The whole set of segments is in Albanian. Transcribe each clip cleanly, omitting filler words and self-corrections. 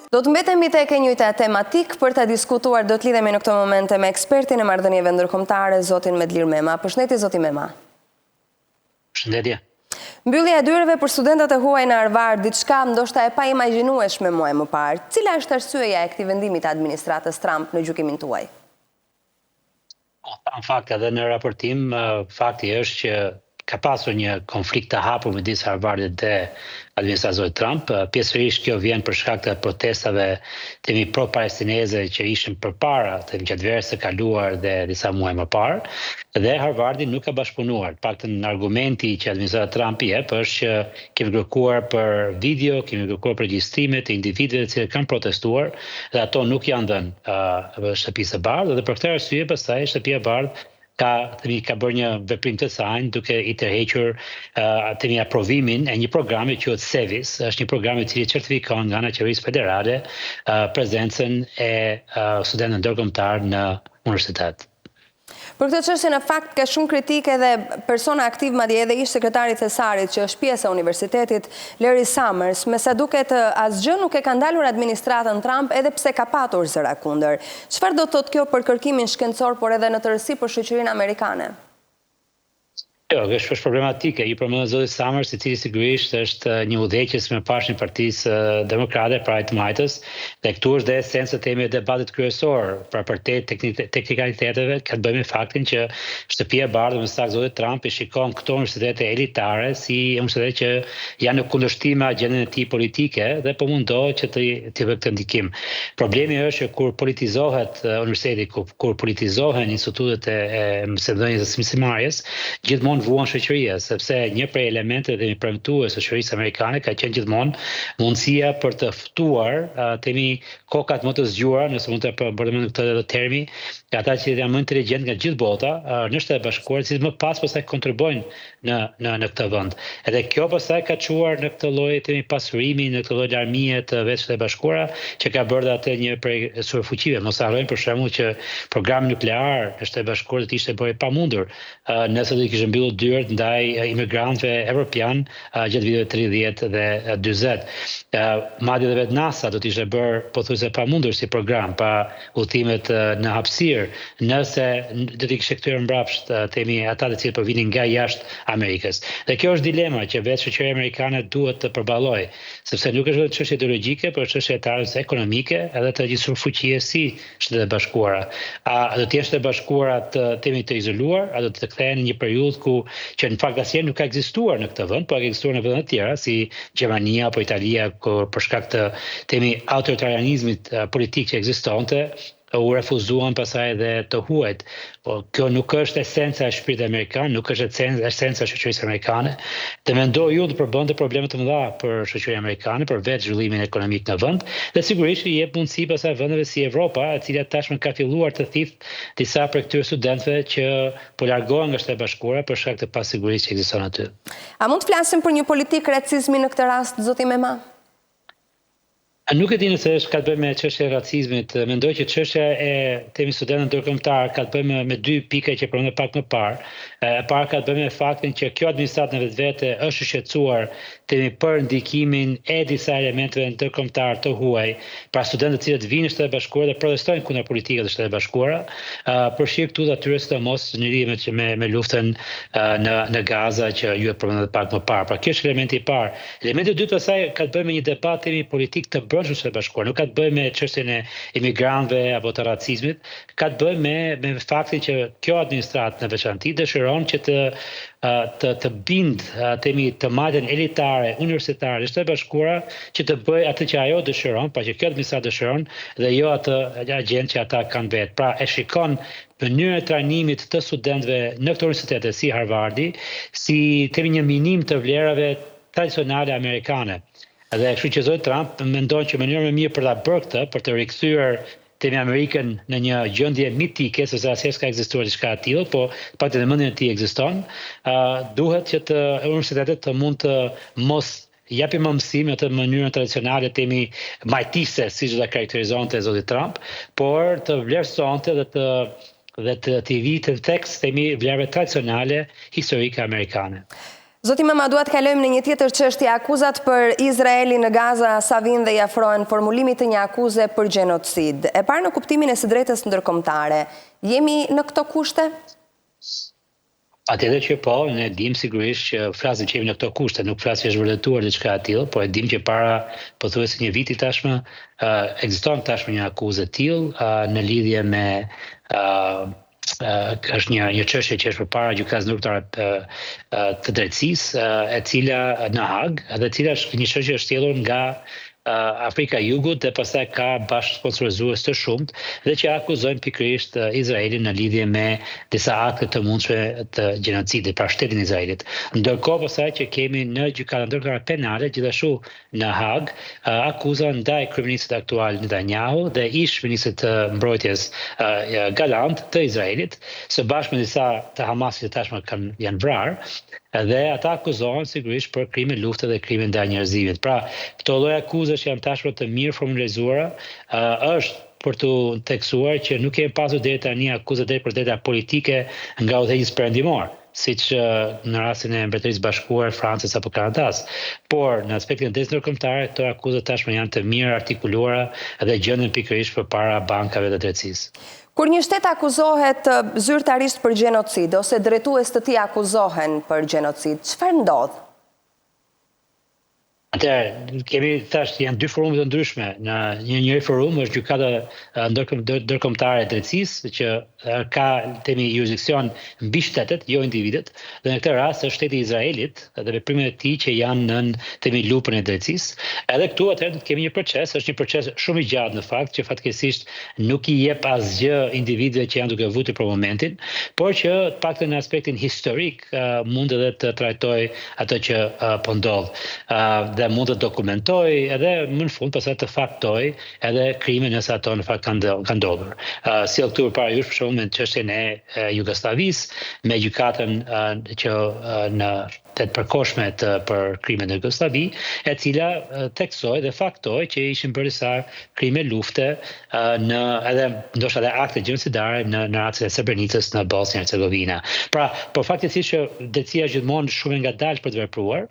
Do të mbetemi tek e njëjta tematik për ta diskutuar. Do të lidhemi në këtë moment me ekspertin e marrëdhënieve ndërkombëtare, zotin Medlir Mema. Përshëndetje, zoti Mema. Përshëndetje. Mbyllja e dyreve për studentët e huaj në Harvard, diçka ndoshta e paimagjinueshme muaj më parë. Cila është arsyeja e këtij vendimi të administratës Trump në gjykimin tuaj? Në fakt, edhe në raportim, fakti është që ka pasur një konflikt të hapur midis Harvardit dhe administratës Trump. Pjesërisht kjo vjen për shkak të protestave temi pro-palestineze që ishin përpara të gjatë së kaluar dhe disa muaj më parë. Dhe Harvardi nuk ka bashkëpunuar. Paktën argumenti që administrata Trump jep është që kemi kërkuar për video, kemi kërkuar për regjistrime të individëve që kanë protestuar dhe ato nuk janë dhënë shtëpisë së bardhë dhe për këtë arsye pastaj shtëpia e bardhë ka bërë një veprim të saj duke i tërhequr aprovimin e një programi që quhet SEVIS, është një program i cili certifikon nga ana qeverisë federale prezencën e studentëve ndërkombëtar në universitet. Për këtë çështje në fakt ka shumë kritike dhe persona aktiv madje edhe ish sekretari thesarit që është pjesë e universitetit, Larry Summers, me sa duket asgjë nuk e ka ndalur administratën Trump edhe pse ka patur zëra kundër. Çfarë do të thotë kjo për kërkimin shkencor por edhe në tërësi për shoqërinë amerikane? Jo, është problematike. Ju përmendët zoti Summers, i cili sigurisht është një udhëheqës me Partisë Partisë Demokrate, pra të majtës, dhe këtu është dhe esenca e debatit kryesor, pra për teknikaliteteve, ka të bëjë me faktin që shtëpia e bardhë, me saktë zoti Trump, i shikon këto universitete elitare si universitete që janë në kundërshtim me agjendën e tij politike dhe po mundohet që të vë këtë ndikim. Problemi është që kur politizohet universiteti, kur politizohen institutet e mësimdhënies së mësimarrjes, gjithmonë vuan shoqëria, sepse një prej elementeve të premtues së shoqërisë amerikane ka qenë gjithmonë mundësia për të ftuar kokat më të zgjuara, nëse mund të përdorim këtë termi, ata që janë më inteligjent nga gjithë bota, në Shtetet e Bashkuara, që më pas pastaj kontribuojnë në këtë vend. Edhe kjo pastaj ka çuar në këtë lloj pasurimi, në këtë lloj larmie të vetë Shtetet e Bashkuara, që ka bërë atë një prej superfuqive. Mos harrojmë për shembull që programi nuklear në Shtetet e Bashkuara do të ishte bërë pamundur nëse do të kishte mbyllur dyert ndaj imigrantëve evropian gjatë viteve 30 dhe 40. Madje edhe vetë NASA do të ishte bërë pothuajse pamundur si program pa udhëtimet në hapësirë, nëse do të kishte kthyer mbrapsht ata të cilët po vinin nga jashtë Amerikës. Dhe kjo është dilema që vetë shoqëria amerikane duhet të përballojë, sepse nuk është vetëm çështje ideologjike, por është çështje e tarës ekonomike edhe të gjithë superfuqies si Shtetet e Bashkuara. A do të jenë Shtetet e Bashkuara të izoluar, a do të kthehen në një periudhë që në fakt asnjëherë nuk ka ekzistuar në këtë vend, por ka ekzistuar në vende të tjera si Gjermania apo Italia, për shkak të autoritarianizmit politik që ekzistonte, u refuzuan pasaj dhe të huajt. Po kjo nuk është esenca e shpirtit amerikan, nuk është esenca e shoqërisë amerikane. Të mendoj ju të përbënte probleme të mëdha për shoqërinë amerikane, për vetë zhvillimin ekonomik në vend, dhe sigurisht i jep mundësi pasaj vendeve si Evropa, e cila tashmë ka filluar të thithë disa prej këtyre studentëve që po largohen nga Shtetet e Bashkuara për shkak të pasigurisë që ekziston aty. A mund të flasim për një politikë racizmi në këtë rast, zoti Mema? Nuk e di nëse ka të bëjë me çështjen e racizmit. Mendoj që çështja e studentëve ndërkombëtar ka të bëjë me dy pika që përmendëm pak më parë. E para ka të bëjë me faktin që kjo administratë në vetvete është shqetësuar për ndikimin e disa elementeve ndërkombëtar të huaj, pra studentët të cilët vinë në Shtetet e Bashkuara dhe protestojnë kundër politikës së Shtetit Bashkuara, përfshirë këtu atyre sidomos në lidhje me luftën në Gaza që ju e përmendët pak më parë. Pra kjo është elementi i parë. Elementi i dytë pastaj ka të bëjë me një debat politik të brendshëm të Shtetit Bashkuar. Nuk ka të bëjë me çështjen e imigrantëve apo të racizmit, ka të bëjë me faktin që kjo administratë në veçantë dëshiron që të bind të madhen elitare, universitare, Shtetet e Bashkuara që të bëjë atë që ajo dëshiron, pa që kjo administratë dëshiron dhe jo atë agjendë që ata kanë vetë. Pra e shikon mënyrën e trajnimit të studentëve në këto universitete si Harvardi, si një minim të vlerave tradicionale amerikane. Dhe kështu që zoti Trump mendon që mënyra më mirë për ta bërë këtë, për të rikthyer Amerikën në një gjendje mitike, sepse asnjëherë s'ka ekzistuar diçka e tillë, po paktën në mendjen e tij ekziston, duhet që universitetet të mund të mos japin më mësim në të mënyrën tradicionale majtise, siç do ta karakterizonte zoti Trump, por të vlerësonte dhe të vitë në tekst vlerave tradicionale historike amerikane. Zoti Mamadou, të kalojmë në një tjetër çështje, akuzat për Izraelin në Gaza sa vinë dhe i afrohen formulimit të një akuze për gjenocid. E parë në kuptimin e së drejtës ndërkombëtare. Jemi në këto kushte? Atëherë që po, ne dim sigurisht që flasim që jemi në këto kushte, nuk flasim që është vërtetuar diçka e tillë, por e dim që para pothuajse një viti tashmë ekziston tashmë një akuzë e tillë në lidhje me është një çështje që është përpara gjykatës ndërkombëtare të drejtësisë, e cila në Hag, dhe e cila është një çështje e shtjellur nga Afrika e Jugut dhe pastaj ka bashkësponsorizues të shumtë dhe që akuzojnë pikërisht Izraelin në lidhje me disa akte të mundshme të gjenocidit pra shtetin e Izraelit. Ndërkohë pastaj që kemi në gjykatën ndërkombëtare penale gjithashtu në Hag akuza ndaj kryeministit aktual Netanyahu dhe ish ministrit të mbrojtjes Gallant të Izraelit, së bashku me disa të Hamasit që tashmë janë vrarë. Dhe ata akuzohen sigurisht për krime lufte dhe krime ndaj njerëzimit. Pra, këto lloj akuzash janë tashmë të mirë formalizuara, është për të teksuar që nuk kemi pasur deri tani akuza deri për drejta politike nga udhëheqës perëndimor, siç në rastin e Mbretërisë Bashkuar, Francës apo Kanadas. Por në aspektin e drejtës ndërkombëtare, këto akuza tashmë janë të mirë artikuluara dhe gjenden pikërisht përpara bankave të drejtësisë. Kur një shtet akuzohet zyrtarisht për gjenocid ose drejtues të tij akuzohen për gjenocid, çfarë ndodh? Atëherë, kemi thashë janë dy forume të ndryshme. Në një forum është gjykata ndërkombëtare e drejtësisë që ka jurisdiksion mbi shtetet, jo individet, dhe në këtë rast është shteti i Izraelit dhe veprimet e tij që janë në lupën e drejtësisë. Edhe këtu atëherë kemi një proces, është një proces shumë i gjatë në fakt, që fatkeqësisht nuk i jep asgjë individëve që janë duke vuajtur për momentin, por që të paktën në aspektin historik mund edhe të trajtoj atë që po ndodh. Dhe mund të dokumentoj edhe më në fund pastaj të faktoj edhe krime nëse ato në fakt kanë ndodhur. Si këtu përpara jush për shembull me çështjen e Jugosllavisë, me gjykatën që në të përkohshme për krimet në Jugosllavi, e cila teksoi dhe faktoi që ishin bërë disa krime lufte edhe ndoshta edhe akte gjenocidare në rastin e Srebrenicës në Bosnjë Hercegovina. Pra, por faktikisht që drejtësia gjithmonë shumë ngadalë për të vepruar,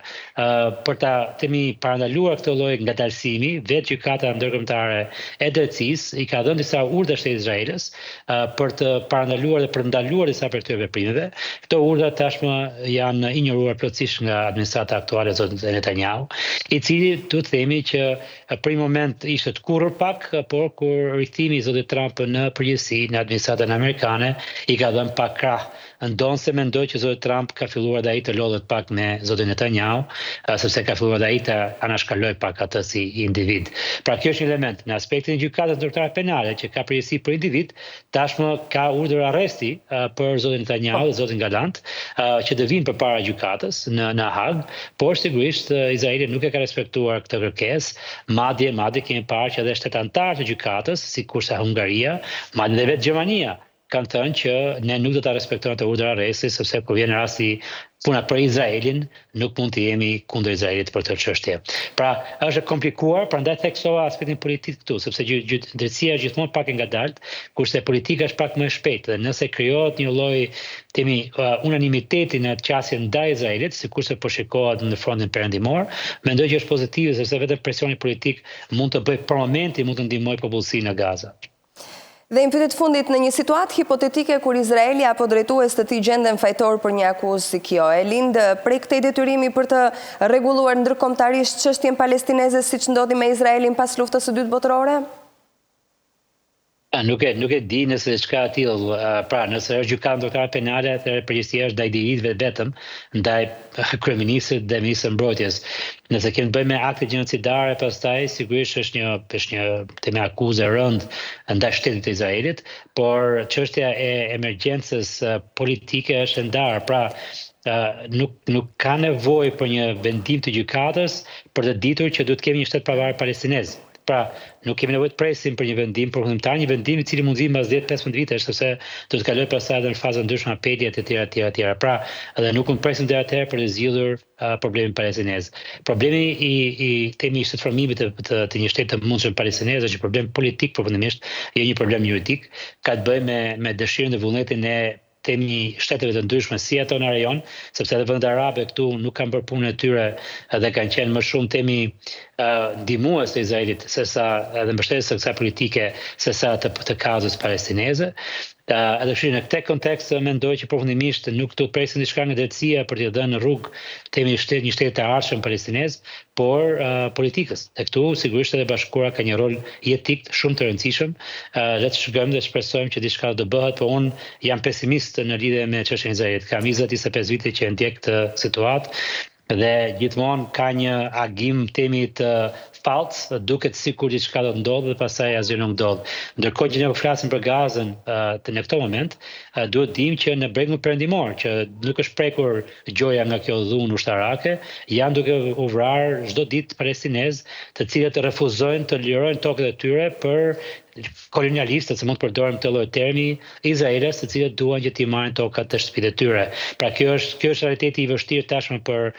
për ta parandaluar këtë lloj ngadalësimi, vetë gjykata ndërkombëtare e drejtësisë i ka dhënë disa urdhra shtetit Izraelit për të parandaluar dhe për ndaluar disa prej këtyre veprimeve. Këto urdhra tashmë janë injoruar plotësisht nga administrata aktuale e zotit Netanyahu, i cili duhet të themi që për një moment ishte të kurrër pak, por kur rikthimi i zotit Trump në përgjithësi në administratën amerikane i ka dhënë pak krah. Ndonse mendoj që zoti Trump ka filluar dhe ai të lodhet pak me zotin Netanyahu, sepse ka filluar dhe ai të anashkaloj pak atë si individ. Pra kjo është një element. Në aspektin e gjykatës ndërkombëtare penale që ka përgjegjësi për individ, tashmë ka urdhër arresti për zotin Netanyahu dhe zotin Gallant, që të vinë përpara gjykatës në Hag, por sigurisht Izraeli nuk e ka respektuar këtë kërkesë, madje kemi parë që edhe shtetë antarë të gjykatës, sikurse Hungaria, madje edhe vetë Gjermania kanë thënë që ne nuk do ta respektojmë të urdhër arresti, sepse kur vjen rasti puna për Izraelin, nuk mund të jemi kundër Izraelit për këtë çështje. Pra, është komplikuar, prandaj theksova aspektin politik këtu, sepse drejtësia është gjithmonë pak e ngadalt, kurse politika është pak më e shpejtë. Dhe nëse krijohet një lloj unanimiteti në qasjen ndaj Izraelit, sikurse po shikohet në frontin perëndimor, mendoj që është pozitive, sepse vetëm presioni politik mund të bëjë për momentin, mund të ndihmojë popullsinë në Gaza. Dhe në pyetjet fundit, në një situatë hipotetike kur Izraeli apo drejtues të tij gjenden fajtor për një akuzë si kjo, e lind prej këtij detyrimi për të rregulluar ndërkombëtarisht çështjen palestineze siç ndodhi me Izraelin pas luftës së dytë botërore? Nuk e di nëse çka e tillë, pra nëse është gjykata ndërkombëtare penale, atëherë përgjegjësia është ndaj individëve vetëm, ndaj kryeministit dhe ministrit mbrojtjes. Nëse kemi të bëjmë me akte gjenocidare, pastaj sigurisht është një akuzë e rëndë ndaj shtetit të Izraelit, por çështja e emergjencës politike është e ndarë. Pra, nuk ka nevojë për një vendim të gjykatës për të ditur që duhet kemi një shtet pavarur palestinez. Pra, nuk kemi nevojë të presim për një vendim përfundimtar, një vendim i cili mund të vijë mbas 10-15 vitesh, sepse do të kalojë pastaj edhe në faza ndryshme apeli e tjera. Pra, edhe nuk mund të presim deri atëherë për të zgjidhur problemin palestinez. Problemi i shtetformimit të një shteti të mundshëm palestinez është një problem politik përfundimisht, jo një problem juridik, ka të bëjë me dëshirën dhe vullnetin e temi shteteve të ndryshme si ato në rajon, sepse edhe vendet arabe këtu nuk kanë bërë punën e tyre dhe kanë qenë më shumë temi ndihmues të Izraelit sesa edhe mbështetës së kësaj politike sesa të kazës palestineze. Edhe kështu në këtë kontekst mendoj që përfundimisht nuk do të presin diçka nga drejtësia për t'i dhënë rrugë temi një shtet të ardhshëm palestinez, por politikës. E këtu sigurisht edhe Bashkëkohora ka një rol jetik shumë të rëndësishëm. Le të shkojmë dhe shpresojmë që diçka do bëhet, por unë jam pesimist në lidhje me çështjen e Izraelit. Kam 25 vite që ndjek këtë situatë dhe gjithmonë ka një agim temi të falcë, duket sikur diçka do të ndodhë dhe pastaj asgjë nuk ndodh. Ndërkohë që ne po flasim për Gazën në këtë moment, duhet dim që në bregun perëndimor, që nuk është prekur gjoja nga kjo dhunë ushtarake, janë duke u vrarë çdo ditë palestinezë, të cilët refuzojnë të lirojnë tokët e tyre për kolonialistët, se mund të përdorim këtë lloj termi, izraelës, të cilët duan që t'i marrin tokat të shtëpitë e tyre. Pra kjo është realiteti i vështirë tashmë për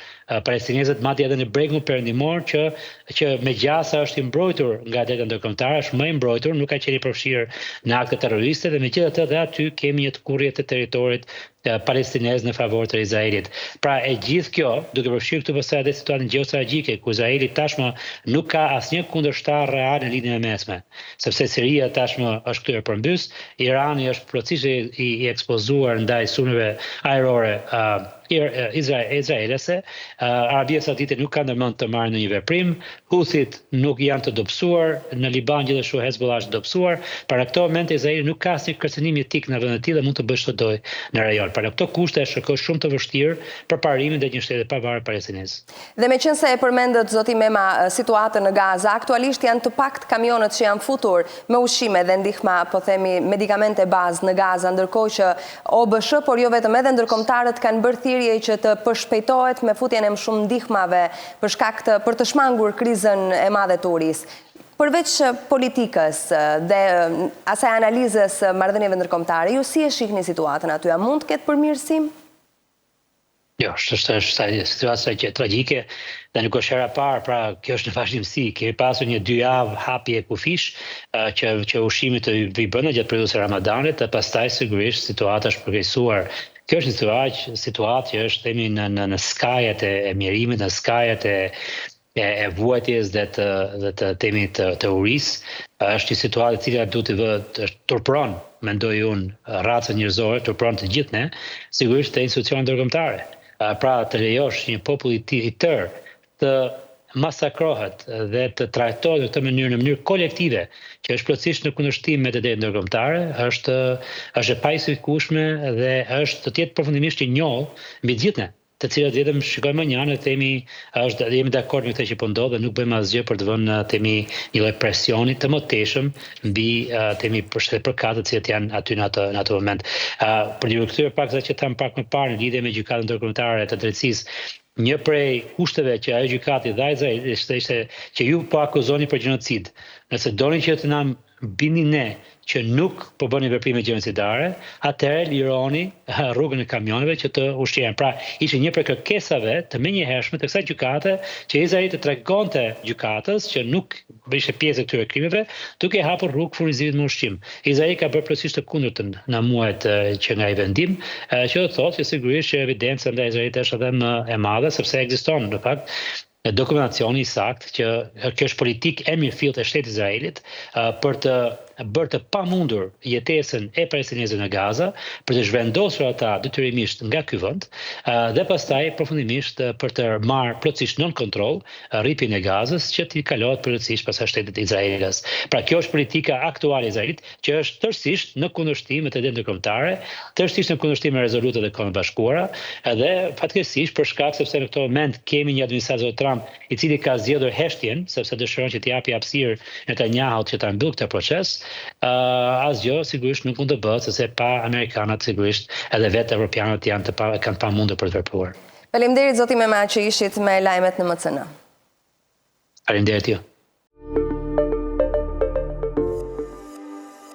palestinezët, madje edhe në bregun perëndimor që megjasa është i mbrojtur nga drejta ndërkombëtare, është më i mbrojtur, nuk ka qenë i përfshirë në akte terroriste dhe megjithatë edhe aty kemi një kurrje të territorit palestinez në favor të Izraelit. Pra e gjithë kjo, duke përfshirë këtu pastaj edhe situatën gjeostrategjike, ku Izraeli tashmë nuk ka asnjë kundërshtar real në lidhjen e mesme, sepse Siria tashmë është kthyer përmbys, Irani është plotësisht i ekspozuar ndaj sulmeve ajrore izraelese, Arabia Saudite nuk ka ndërmend të marrë në një veprim, Houthit nuk janë të dobësuar, në Liban gjithashtu Hezbollah është dobësuar, para këto momente Izraeli nuk ka asnjë kërcënim jetik në vend të tillë dhe mund të bëjë çdo doj në rajon. Para këto kushte është shumë të vështirë për parimin dhe një shteti pavarur palestinez. Dhe meqense e përmendët zoti Mema situatën në Gaza, aktualisht janë të paktë kamionët që janë futur me ushqime dhe ndihma, po themi medikamente bazë në Gaza, ndërkohë që OBSH, por jo vetëm edhe ndërkombëtarët kanë bërë thirrje që të përshpejtohet me futjen e më shumë ndihmave për të shmangur krizën e madhe të urisë. Përveç politikës dhe asaj analizës marrëdhënieve ndërkombëtare, ju si e shihni situatën aty? A mund të ketë përmirësim? Jo, është situatë që tragjike dhe nuk është hera parë, pra kjo është në vazhdimsi. Kemi pasur një 2 javë hapje kufish që ushqimit të vi bënë gjatë periudhës së Ramadanit dhe pastaj sigurisht situata është përkeqësuar. Kjo është një situatë që është themi në skajet e mjerimit, në skajet e vuajtjes dhe të temit të urisë. Është një situatë e cila duhet të turpron, mendoj unë, racën njerëzore, turpron të gjithë ne, sigurisht të institucionet ndërkombëtare. Pra të lejosh një popull i tërë të masakrohet dhe të trajtohet në mënyrë kolektive, që është plotësisht në kundërshtim me të drejtat ndërkombëtare, është e pajiskueshme dhe është të jetë përfundimisht i njohur mbi të gjithë ne, të cilët vetëm shikojmë më një anë dhe themi jemi dakord me këtë që po ndodh dhe nuk bëjmë asgjë për të vënë themi një lloj presioni të mëtejshëm mbi themi përkatët të cilët janë aty në atë moment. Për të rikthyer pak sa që tham pak më parë në lidhje me gjykatën ndërkombëtare të drejtësisë, një prej kushteve që ajo gjykati dha ishte që ju po akuzoni për gjenocid. Nëse doni që të na bini ne që nuk po bëni veprime gjenocidare, atëherë lironi rrugën e kamioneve që të ushqejnë. Pra, ishte një prej kërkesave të menjëhershme të kësaj gjykate që Izraeli të tregonte gjykatës që nuk ishte pjesë e këtyre krimeve, duke hapur rrugë furnizimit me ushqim. Izraeli ka bërë plotësisht të kundërtën në muajt që nga i vendim, që do të thotë që sigurisht që evidenca ndaj Izraelit është edhe më e madhe, sepse ekziston në fakt dokumentacioni i saktë që kjo është politikë e mirëfillt e shtetit Izraelit për të bërë të pamundur jetesën e palestinezëve në Gaza, për të zhvendosur ata detyrimisht nga ky vend dhe pastaj përfundimisht për të marrë plotësisht nën kontroll rripin e Gazës që t'i kalohet plotësisht pas shtetit izraelez. Pra kjo është politika aktuale e Izraelit që është tërësisht në kundërshtim me të drejtat ndërkombëtare, tërësisht në kundërshtim me rezolutat e Kombeve Bashkuara dhe fatkeqësisht për shkak sepse në këtë moment kemi një administrator Trump i cili ka zgjedhur heshtjen sepse dëshiron që t'i japi hapësirë Netanyahu që ta mbyll këtë proces. Asgjë sigurisht nuk mund të bëhet sepse pa amerikanët sigurisht edhe vetë evropianët kanë pamundur për të vepruar. Faleminderit zoti Mema që ishit me lajmet në MCN. Faleminderit ju.